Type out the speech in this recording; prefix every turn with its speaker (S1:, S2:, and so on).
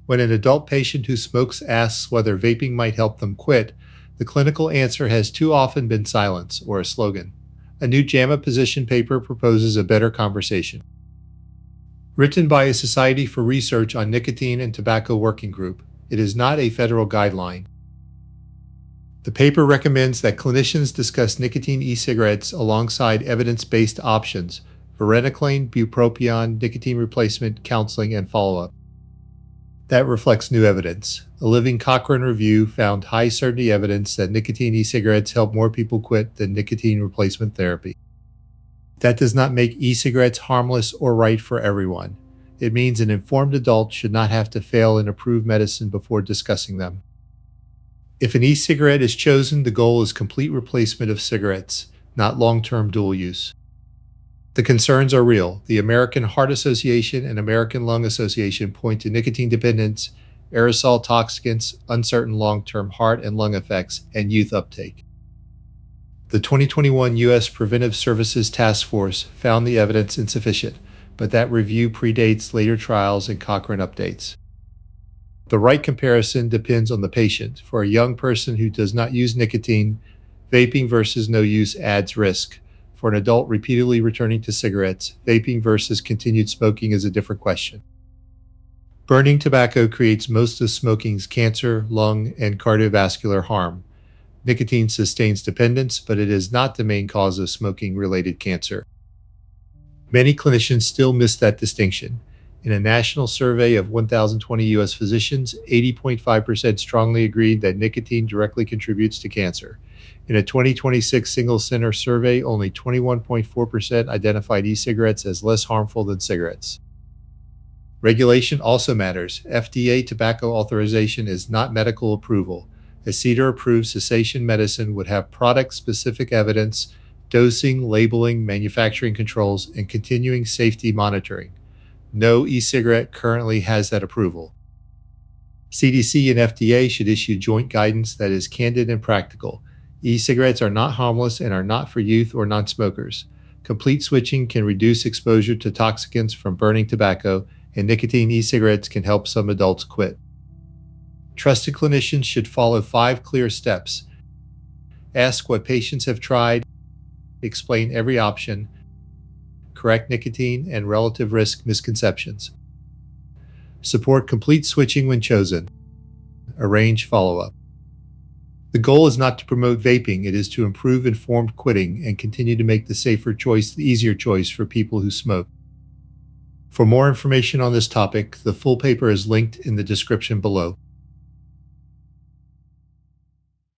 S1: When an adult patient who smokes asks whether vaping might help them quit, the clinical answer has too often been silence or a slogan. A new JAMA position paper proposes a better conversation. Written by a Society for Research on Nicotine and Tobacco Working Group, it is not a federal guideline. The paper recommends that clinicians discuss nicotine e-cigarettes alongside evidence-based options, varenicline, bupropion, nicotine replacement, counseling, and follow-up. That reflects new evidence. A Living Cochrane review found high certainty evidence that nicotine e-cigarettes help more people quit than nicotine replacement therapy. That does not make e-cigarettes harmless or right for everyone. It means an informed adult should not have to fail an approved medicine before discussing them. If an e-cigarette is chosen, the goal is complete replacement of cigarettes, not long-term dual use. The concerns are real. The American Heart Association and American Lung Association point to nicotine dependence, aerosol toxicants, uncertain long-term heart and lung effects, and youth uptake. The 2021 U.S. Preventive Services Task Force found the evidence insufficient, but that review predates later trials and Cochrane updates. The right comparison depends on the patient. For a young person who does not use nicotine, vaping versus no use adds risk. For an adult repeatedly returning to cigarettes, vaping versus continued smoking is a different question. Burning tobacco creates most of smoking's cancer, lung, and cardiovascular harm. Nicotine sustains dependence, but it is not the main cause of smoking-related cancer. Many clinicians still miss that distinction. In a national survey of 1,020 U.S. physicians, 80.5% strongly agreed that nicotine directly contributes to cancer. In a 2026 single-center survey, only 21.4% identified e-cigarettes as less harmful than cigarettes. Regulation also matters. FDA tobacco authorization is not medical approval. A CDER-approved cessation medicine would have product-specific evidence, dosing, labeling, manufacturing controls, and continuing safety monitoring. No e-cigarette currently has that approval. CDC and FDA should issue joint guidance that is candid and practical. E-cigarettes are not harmless and are not for youth or non-smokers. Complete switching can reduce exposure to toxicants from burning tobacco, and nicotine e-cigarettes can help some adults quit. Trusted clinicians should follow 5 clear steps. Ask what patients have tried, explain every option, correct nicotine and relative risk misconceptions. Support complete switching when chosen. Arrange follow-up. The goal is not to promote vaping, it is to improve informed quitting and continue to make the safer choice the easier choice for people who smoke. For more information on this topic, the full paper is linked in the description below.